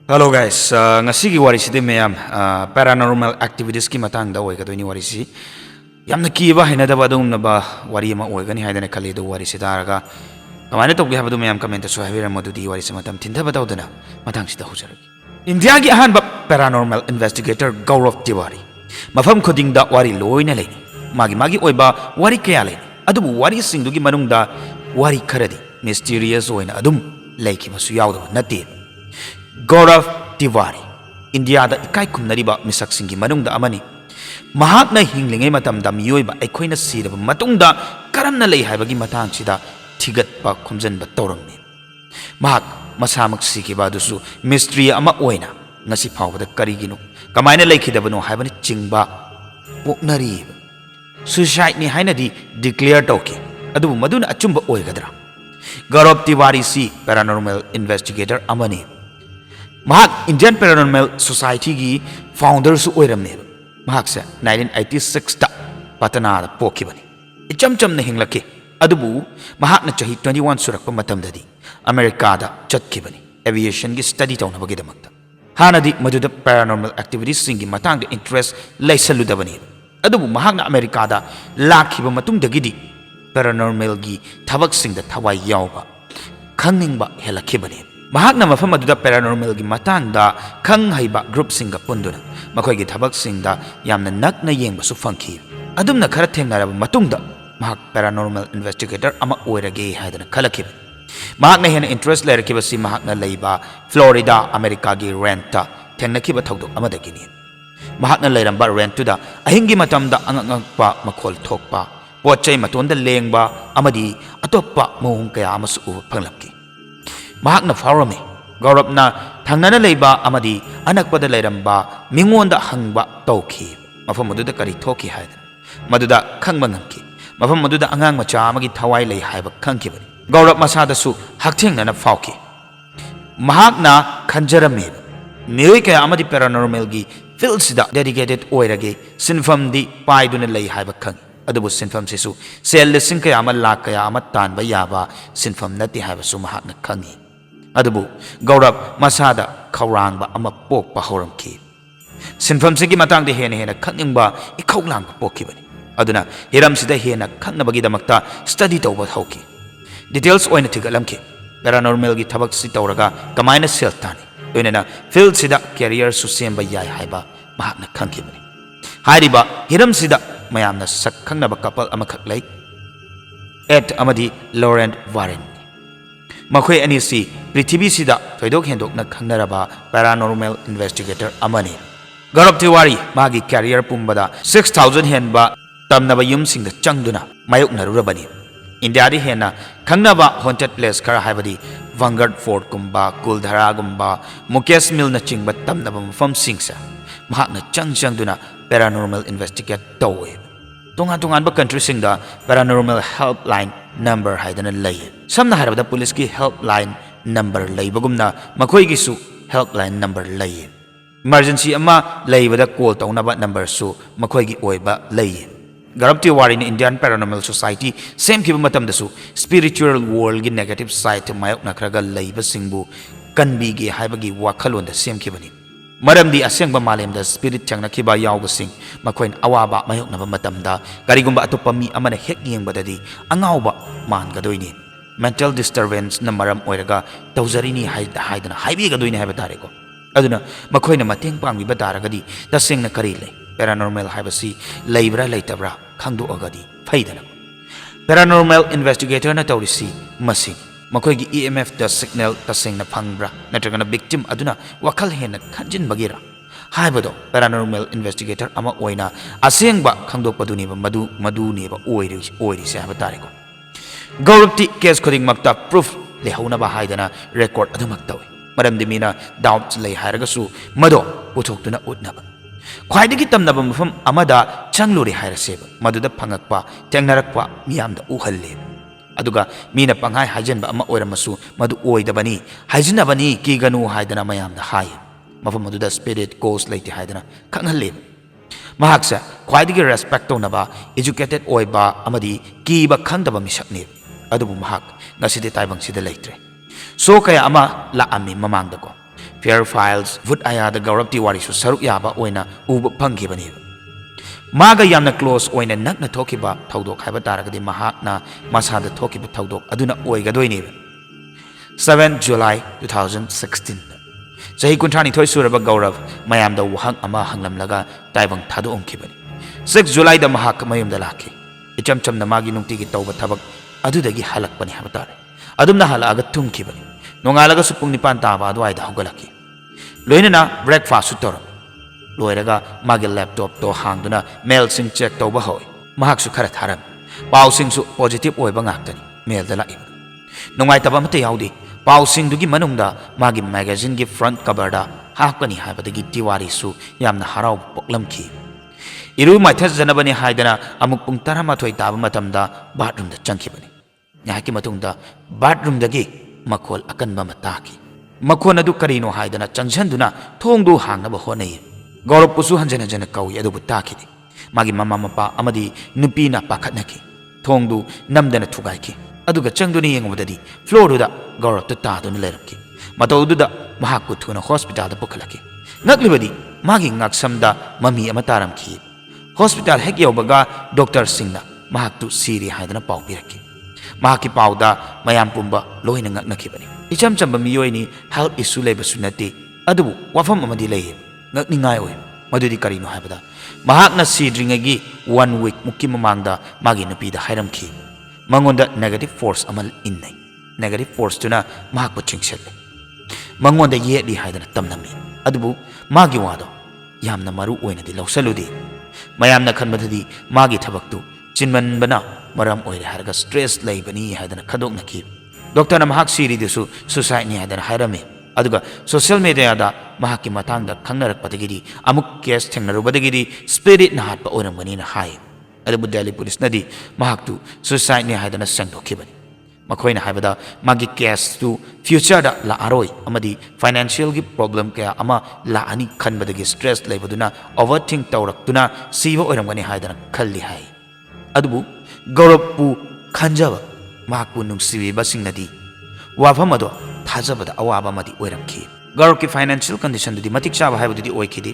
Hello guys, ngasi ki wari sidi mayam paranormal activities ki matang da oiga doini wari si yamna kiba haina da badum na ba wari ma oiga ni haida ne khali do wari si daraga kamane tokbi habadu mayam comment so habira madudi wari si matam thinda bataw dana matang sida hujaragi India ki ahan ba paranormal investigator Gaurav Tiwari mafam khuding da wari loina leini magi oiba wari kaya leini adubu wari singdu ki manung da wari kharadi mysterious oina adum leiki masu yawda nati Gaurav Tiwari India da ikai kumnariba misak singi manung da amani mahak na hinglingai matam da miyoiba aikhoina siraba matung da karamna lei haibagi matang sida thigat pa khumjan ba tawramni mahak masamak sikiba dusu mystery ama oina ngasi phawbada kariginu kamaina leikhidabano haibani chingba poknari suicide ni hainadi declare tawki adubu maduna achumba oigadra Gaurav Tiwari si paranormal investigator amani Mahak Indian Paranormal Society ki founder su oiramne mahak se 1986 ta Patna da pokibani icham cham na hinglake adubu mahak na chahi 21 surakpa matam dadi America da chatkibani aviation ki study tawna bagi damakta hanadi maduda paranormal activities singi matang da interest laisaludabani adubu mahak na America da lakhiba matung dagidi paranormal gi thabak sing da thawai yawba khangingba helakibani mahak na mafam aduda paranormal gi matang da khang haiba group singa punduna makhoi gi thabak singda yamna nakna yengba su fangki adumna khara thengnaraba matungda mahak paranormal investigator ama oirage haidana khalakib mahak na hena interest lerkiba si mahak na leiba Florida America gi renta thengnakiba thawdok amadagini mahak na leiramba rent tuda ahingi matamda angangpa makhol thokpa pochai matonda lengba amadi atoppa mohung kaya amasu uba phanglamki mahak na farami Gaurav na thangnana leiba amadi anakpada leiramba mingonda hangba tawki mafam maduda kari thoki haida maduda khangba ngamki mafam maduda angang macha amagi thawai lei haiba khangkibani Gaurav masada su hakthengna na fauki mahak na khanjarami miyoi kaya amadi paranormal gi field sida dedicated oirage sinfam di paiduna lei haiba khang adubu sinfam sisu sel lising kaya ama lak kaya ama tanba yaba sinfam nati haiba su mahak na khangi adubu Gaurav masada khawrangba ama pokpa horamki sinfam sigi matang de hena khangingba ikhawlang pokibani aduna hiram sida hena khangnabagi damakta study tawba hauki details oina thigalamki paranormal gi thabak si tawraga kamaina sel tani oinana field sida career su semba yai haiba mahakna khangkibani hariba hiram sida mayamna sak khangnaba couple amakhak lei Ed amadi Laurent Warren makhoi ani si prithvi sida thoidok hendok na khangnaraba paranormal investigator amani Gaurav Tiwari magi career pumbada 6000 henba tamnaba yum singda changduna mayok narurabani India ri hena khangnaba haunted place kara haibadi Vanguard Fort kumba Kuldhara gumba Mukesh Mill na chingba tamnaba mafam singsa mahakna changduna paranormal investigate tawe tungan ba country singda paranormal helpline number haidana lay samna harabada police ki helpline number lay bagumna makhoi gi su helpline number lay emergency ama laybada call tawnaba number su makhoi gi oiba lay Gaurav Tiwari ni Indian Paranormal Society same kiba matam dasu spiritual world gi negative side mayok nakraga layba singbu kanbi gi haibagi wakhalon da same kibani maramdi asengba malemda spirit changna kiba yawba sing makhoin awaba mayok naba matamda karigumba atopa mi amana hek yengbadadi angawba man gadoini mental disturbance na maram oiraga tawzarini haidana haibi gadoini haiba tare ko aduna makhoina mateng pangbi badaragadi tasengna kari le paranormal haibasi leibra leitabra khangdu agadi faidana paranormal investigator na tawrisi masing makhoi gi EMF da signal tasengna phangbra natragana victim aduna wakhal hena khanjin bagira haibado paranormal investigator ama oina asengba khangdokpaduni ba madu ne ba oiri se haba tare ko Gaurav ti case khoding makta proof le hauna ba haidana record adumak tawi maram dimina doubts lei hairaga su mado puthokuna utnaba khwaidagi tamnaba mafam amada changluri hairaseba maduda phangakpa tengnarakpa miyamda uhalle aduga mina panghai hajenba ama oiramasu madu oidabani hajinabani kiganu haidana mayamda hai mafam maduda spirit ghost leite haidana khanghalle mahaksa khwaidagi respect tonaba educated oiba amadi kiba khangdaba misakni adubu mahak ngaside taibang sida leitre so kaya ama la ami mamangda ko ꯐꯤꯌꯔ ꯐꯥꯏꯜꯁ ꯚꯨꯠ ꯑꯌꯥꯗ ꯒꯧꯔꯕ ꯇꯤꯋꯥꯔꯤꯁꯨ ꯁꯔꯨꯛ ꯌꯥꯕ ꯑꯣꯏꯅ ꯎꯕ ꯐꯪꯈꯤꯕꯅꯦꯕ ꯃꯥꯒ ꯌꯥꯝꯅ ꯀ꯭ꯂꯣꯁ ꯑꯣꯏꯅ ꯅꯛꯅ ꯊꯣꯛꯈꯤꯕ ꯊꯧꯗꯣꯛ ꯍꯥꯏꯕ ꯇꯥꯔꯒꯗꯤ ꯃꯍꯥꯛꯅ ꯃꯁꯥꯗ ꯊꯣꯛꯈꯤꯕ ꯊꯧꯗꯣꯛ ꯑꯗꯨꯅ ꯑꯣꯏꯒꯗꯣꯏꯅꯦꯕ 7 July 2016 ꯆꯍꯤ 32 ꯁꯨꯔꯕ ꯒꯧꯔꯕ ꯃꯌꯥꯝꯗ ꯋꯥꯍꯪ ꯑꯃ ꯍꯪꯂꯝꯂꯒ ꯇꯥꯏꯕꯪ ꯊꯥꯗꯣꯛꯑꯝꯈꯤꯕꯅꯤ 6 Julyꯗ ꯃꯍꯥꯛ ꯃꯌꯨꯝꯗ ꯂꯥꯛꯈꯤ ꯏꯆꯝ ꯆꯝꯅ ꯃꯥꯒꯤ ꯅꯨꯡꯇꯤꯒꯤ ꯇꯧꯕ ꯊꯕꯛ ꯑꯗꯨꯗꯒꯤ ꯍꯜꯂꯛꯄꯅꯤ ꯍꯥꯏꯕ ꯇꯥꯔꯦ ꯑꯗꯨꯝꯅ ꯍꯜꯂꯛꯑꯒ ꯇꯨꯝꯈꯤꯕꯅꯤ ꯅꯣꯡꯉꯥꯜꯂꯒꯁꯨ ꯄꯨꯡ 9 ꯇꯥꯕ ꯑꯗꯨꯋꯥꯏꯗ ꯍꯧꯒꯠꯂꯛꯈꯤ ꯂꯣꯏꯅꯅ ꯕ꯭ꯔꯦꯛꯐꯥꯁꯠꯁꯨ ꯇꯧꯔꯝꯃꯤ ꯂꯣꯏꯔꯒ ꯃꯥꯒꯤ ꯂꯦꯞꯇꯣꯞꯇꯣ ꯍꯥꯡꯗꯨꯅ ꯃꯦꯜꯁꯤꯡ ꯆꯦꯛ ꯇꯧꯕ ꯍꯧꯏ ꯃꯍꯥꯛꯁꯨ ꯈꯔ ꯊꯥꯔꯝꯃꯤ ꯄꯥꯎꯁꯤꯡꯁꯨ ꯄꯣꯖꯤꯇꯤꯚ ꯑꯣꯏꯕ ꯉꯥꯛꯇꯅꯤ ꯃꯦꯜꯗ ꯂꯥꯛꯏꯕ ꯅꯨꯡꯉꯥꯏꯇꯕ ꯑꯃꯠꯇ ꯌꯥꯎꯗꯦ ꯄꯥꯎꯁꯤꯡꯗꯨꯒꯤ ꯃꯅꯨꯡꯗ ꯃꯥꯒꯤ ꯃꯦꯒꯥꯖꯤꯟꯒꯤ ꯐ꯭ꯔꯟꯠ ꯀꯚꯔꯗ ꯍꯥꯞꯀꯅꯤ ꯍꯥꯏꯕꯗꯒꯤ ꯇꯤꯋꯥꯔꯤꯁꯨ ꯌꯥꯝꯅ ꯍꯔꯥꯎꯕ ꯄꯣꯛꯂꯝꯈꯤ ꯏꯔꯨ ꯃꯥꯏꯊꯖꯅꯕꯅꯤ ꯍꯥꯏꯗꯅ ꯑꯃꯨꯛ ꯄꯨꯡ 11 ꯇꯥꯕ ꯃꯇꯝꯗ ꯕꯥꯊꯔꯨꯝꯗ ꯆꯪꯈꯤꯕꯅꯤ ꯉꯥꯏꯍꯥꯛꯀꯤ ꯃꯇꯨꯡꯗ ꯕꯥꯊꯔꯨꯝꯗꯒꯤ ꯃꯈꯣꯜ ꯑꯀꯟꯕ ꯑꯃ ꯇꯥꯈꯤ ꯃꯈꯣꯟ ꯑꯗꯨ ꯀꯔꯤꯅꯣ ꯍꯥꯏꯗꯅ ꯆꯪꯁꯤꯟꯗꯨꯅ ꯊꯣꯡꯗꯨ ꯍꯥꯡꯅꯕ ꯍꯣꯠꯅꯩ ꯒꯧꯔꯕꯄꯨꯁꯨ ꯍꯟꯖꯤꯟ ꯍꯟꯖꯤꯟꯅ ꯀꯧꯏ ꯑꯗꯨꯕꯨ ꯇꯥꯈꯤꯗꯦ ꯃꯥꯒꯤ ꯃꯃꯥ ꯃꯄꯥ ꯑꯃꯗꯤ ꯅꯨꯄꯤꯅ ꯄꯥꯈꯠꯅꯈꯤ ꯊꯣꯡꯗꯨ ꯅꯝꯗꯅ ꯊꯨꯒꯥꯏꯈꯤ ꯑꯗꯨꯒ ꯆꯪꯗꯨꯅ ꯌꯦꯡꯉꯨꯕꯗꯗꯤ ꯐ꯭ꯂꯣꯔꯗꯨꯗ ꯒꯧꯔꯕꯇ ꯇꯥꯗꯨꯅ ꯂꯩꯔꯝꯈꯤ ꯃꯇꯧꯗꯨꯗ ꯃꯍꯥꯛꯄꯨ ꯊꯨꯅ ꯍꯣꯁꯄꯤꯇꯥꯜꯗ ꯄꯨꯈꯠꯂꯛꯈꯤ ꯉꯛꯂꯤꯕꯗꯤ ꯃꯥꯒꯤ ꯉꯛꯁꯝꯗ ꯃꯃꯤ ꯑꯃ ꯇꯥꯔꯝꯈꯤ ꯍꯣꯁꯄꯤꯇꯥꯜ ꯍꯦꯛ ꯌꯧꯕꯒ ꯗꯣꯛꯇꯔꯁꯤꯡꯅ ꯃꯍꯥꯛꯇꯨ ꯁꯤꯔꯦ ꯍꯥꯏꯗꯅ ꯄꯥꯎ ꯄꯤꯔꯛꯈꯤ ꯃꯍꯥꯛꯀꯤ ꯄꯥꯎꯗ ꯃꯌꯥꯝ ꯄꯨꯝꯕ ꯂꯣꯏꯅ ꯉꯛꯅꯈꯤꯕꯅꯤ ꯏꯆꯝ ꯆꯝꯕ ꯃꯤꯑꯣꯏꯅꯤ ꯍꯦꯜꯊ ꯏꯁꯨ ꯂꯩꯕꯁꯨ ꯅꯠꯇꯦ ꯑꯗꯨꯕꯨ ꯋꯥꯐꯝ ꯑꯃꯗꯤ ꯂꯩꯌꯦ ꯉꯛꯅꯤꯡꯉꯥꯏ ꯑꯣꯏ ꯃꯗꯨꯗꯤ ꯀꯔꯤꯅꯣ ꯍꯥꯏꯕꯗ ꯃꯍꯥꯛꯅ ꯁꯤꯗ꯭ꯔꯤꯉꯩꯒꯤ 1 week ꯃꯨꯛꯀꯤ ꯃꯃꯥꯡꯗ ꯃꯥꯒꯤ ꯅꯨꯄꯤꯗ ꯍꯥꯏꯔꯝꯈꯤ ꯃꯉꯣꯟꯗ ꯅꯦꯒꯦꯇꯤꯚ ꯐꯣꯔꯁ ꯑꯃ ꯏꯟꯅꯩ ꯅꯦꯒꯦꯇꯤꯚ ꯐꯣꯔꯁꯇꯨꯅ ꯃꯍꯥꯛꯄꯨ ꯆꯤꯡꯁꯤꯜꯂꯤ ꯃꯉꯣꯟꯗ ꯌꯦꯠꯂꯤ ꯍꯥꯏꯗꯅ ꯇꯝꯅꯝꯃꯤ ꯑꯗꯨꯕꯨ ꯃꯥꯒꯤ ꯋꯥꯗꯣ ꯌꯥꯝꯅ ꯃꯔꯨ ꯑꯣꯏꯅꯗꯤ ꯂꯧꯁꯜꯂꯨꯗꯦ ꯃꯌꯥꯝꯅ ꯈꯟꯕꯗꯗꯤ ꯃꯥꯒꯤ ꯊꯕꯛꯇꯨ ꯆꯤꯟꯃꯟꯕꯅ ꯃꯔꯝ ꯑꯣꯏꯔꯦ ꯍꯥꯏꯔꯒ ꯁ꯭ꯇ꯭ꯔꯦꯁ ꯂꯩꯕꯅꯤ ꯍꯥꯏꯗꯅ ꯈꯪꯗꯣꯛꯅꯈꯤ ꯗꯣꯛꯇꯔꯅ ꯃꯍꯥꯛ ꯁꯤꯔꯤꯗꯨꯁꯨ ꯁꯨꯁꯥꯏꯗꯅꯤ ꯍꯥꯏꯗꯅ ꯍꯥꯏꯔꯝꯃꯤ ꯑꯗꯨꯒ ꯁꯣꯁꯤꯌꯦꯜ ꯃꯤꯗꯤꯌꯥꯗ ꯃꯍꯥꯛꯀꯤ ꯃꯇꯥꯡꯗ ꯈꯪꯅꯔꯛꯄꯗꯒꯤꯗꯤ ꯑꯃꯨꯛ ꯀꯦꯁ ꯊꯦꯡꯅꯔꯨꯕꯗꯒꯤꯗꯤ ꯁ꯭ꯄꯤꯔꯤꯠꯅ ꯍꯥꯠꯄ ꯑꯣꯏꯔꯝꯒꯅꯤꯅ ꯍꯥꯏ ꯑꯗꯨꯕꯨ ꯗꯦꯜꯂꯤ ꯄꯨꯂꯤꯁꯅꯗꯤ ꯃꯍꯥꯛꯇꯨ ꯁꯨꯁꯥꯏꯗꯅꯤ ꯍꯥꯏꯗꯅ ꯁꯦꯡꯗꯣꯛꯈꯤꯕꯅꯤ ꯃꯈꯣꯏꯅ ꯍꯥꯏꯕꯗ ꯃꯥꯒꯤ ꯀꯦꯁꯇꯨ ꯐ꯭ꯌꯨꯆꯔꯗ ꯂꯥꯛꯑꯔꯣꯏ ꯑꯃꯗꯤ ꯐꯥꯏꯅꯥꯟꯁꯤꯌꯦꯜꯒꯤ ꯄ꯭ꯔꯣꯕ꯭ꯂꯦꯝ ꯀꯌꯥ ꯑꯃ ꯂꯥꯛꯑꯅꯤ ꯈꯟꯕꯗꯒꯤ ꯁ꯭ꯇ꯭ꯔꯦꯁ ꯂꯩꯕꯗꯨꯅ ꯑꯣꯚꯔꯊꯤꯡ ꯇꯧꯔꯛꯇꯨꯅ ꯁꯤꯕ ꯑꯣꯏꯔꯝꯒꯅꯤ ꯍꯥꯏꯗꯅ ꯈꯜꯂꯤ ꯍꯥꯏ ꯑꯗꯨꯕꯨ ꯒꯧꯔꯕꯄꯨ ꯈꯟꯖꯕ ꯃꯍꯥꯛꯄꯨ ꯅꯨꯡꯁꯤꯕꯤꯕꯁꯤꯡꯅꯗꯤ ꯋꯥꯐꯝ ꯑꯗꯣ ꯊꯥꯖꯕꯗ ꯑꯋꯥꯕ ꯑꯃꯗꯤ ꯑꯣꯏꯔꯝꯈꯤ ꯒꯧꯔꯕꯀꯤ ꯐꯥꯏꯅꯥꯟꯁꯤꯌꯦꯜ ꯀꯟꯗꯤꯁꯟꯗꯨꯗꯤ ꯃꯇꯤꯛ ꯆꯥꯕ ꯍꯥꯏꯕꯗꯨꯗꯤ ꯑꯣꯏꯈꯤꯗꯦ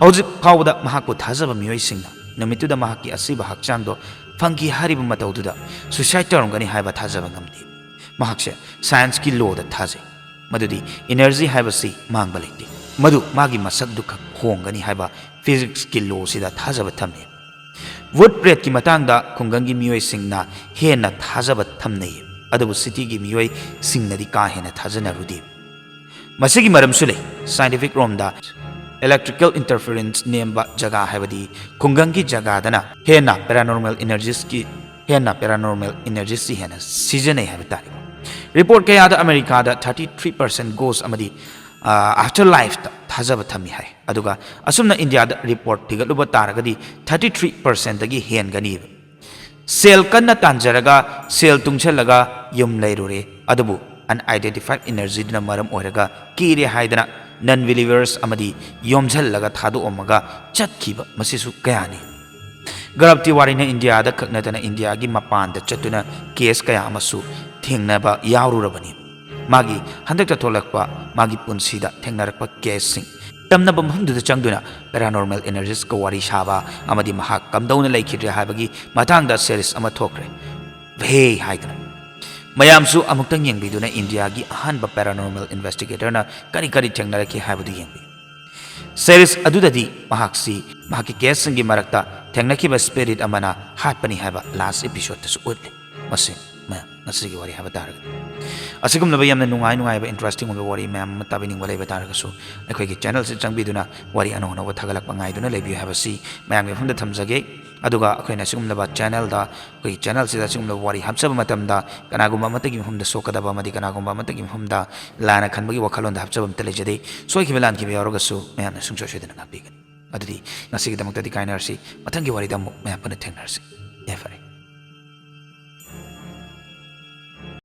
ꯍꯧꯖꯤꯛ ꯐꯥꯎꯕꯗ ꯃꯍꯥꯛꯄꯨ ꯊꯥꯖꯕ ꯃꯤꯑꯣꯏꯁꯤꯡꯅ ꯅꯨꯃꯤꯠꯇꯨꯗ ꯃꯍꯥꯛꯀꯤ ꯑꯁꯤꯕ ꯍꯛꯆꯥꯡꯗꯣ ꯐꯪꯈꯤ ꯍꯥꯏꯔꯤꯕ ꯃꯇꯧꯗꯨꯗ ꯁꯨꯁꯥꯏꯗ ꯇꯧꯔꯝꯒꯅꯤ ꯍꯥꯏꯕ ꯊꯥꯖꯕ ꯉꯝꯗꯦ ꯃꯍꯥꯛꯁꯦ ꯁꯥꯏꯟꯁꯀꯤ ꯂꯣꯗ ꯊꯥꯖꯩ ꯃꯗꯨꯗꯤ ꯏꯅꯔꯖꯤ ꯍꯥꯏꯕꯁꯤ ꯃꯥꯡꯕ ꯂꯩꯇꯦ ꯃꯗꯨ ꯃꯥꯒꯤ ꯃꯁꯛꯗꯨ ꯈꯛ ꯍꯣꯡꯒꯅꯤ ꯍꯥꯏꯕ ꯐꯤꯖꯤꯛꯁꯀꯤ ꯂꯣꯁꯤꯗ ꯊꯥꯖꯕ ꯊꯝꯃꯤ ꯋꯨꯠ ꯄ꯭ꯔꯦꯠꯀꯤ ꯃꯇꯥꯡꯗ ꯈꯨꯡꯒꯪꯒꯤ ꯃꯤꯑꯣꯏꯁꯤꯡꯅ ꯍꯦꯟꯅ ꯊꯥꯖꯕ ꯊꯝꯅꯩ ꯑꯗꯨꯕꯨ ꯁꯤꯇꯤꯒꯤ ꯃꯤꯑꯣꯏꯁꯤꯡꯅꯗꯤ ꯀꯥ ꯍꯦꯟꯅ ꯊꯥꯖꯅꯔꯨꯗꯦ ꯃꯁꯤꯒꯤ ꯃꯔꯝꯁꯨ ꯂꯩ ꯁꯥꯏꯟꯇꯤꯐꯤꯛ ꯔꯣꯝꯗ electrical interference nemba jaga haibadi khungangi jaga dana hena paranormal energies si hena season hai tari report kaya da America da 33% ghost amadi afterlife ta thajaba thami hai aduga asumna India da report tigaluba taragadi 33% dagi hen gani sel kanna tanjaraga sel tungchalaga yum lairure adubu unidentified energy dina maram oraga kire haidana non-believers amadi yomjhallaga thadu omaga chatkhiba masisu kayani garab tiwarina India da kaknatana India gi mapan da chatuna case kaya amasu thengnaba yaururabani magi handakta tholakpa magi punsida thengnarakpa case sing tamnaba mhamduda changduna paranormal energies ko wari shaba amadi mahak kamdauna laikhidre habagi matangda series ama thokre bhe haidana mayamsu amuktang yengbiduna India gi ahanba paranormal investigator na kari kari thengnaraki habadu yengbi series adudadi mahaksi mahaki case singi marakta thengnakiba spirit amana hatpani haba last episode tasu utli masi nasigi wari haba taraga asigum laba yamna nungai ba interesting oba wari ma'am matabining walai bataraga akhoi gi channel se changbiduna wari anono wa thagalak pangai duna lebi haba si mayam gi humda thamjage aduga akhoi na sigum laba channel da koi channel se da sigum laba wari hapsaba matamda kanagumba matagi humda sokadaba madi kanagumba matagi humda lana khanbagi wakhalon da hapsaba mtalejade soi ki belan ki be yaroga su mayam na sungcho shedana ngapigani adudi nasigi damakta di kainarsi matangi wari damu mayam pana thengnarsi efare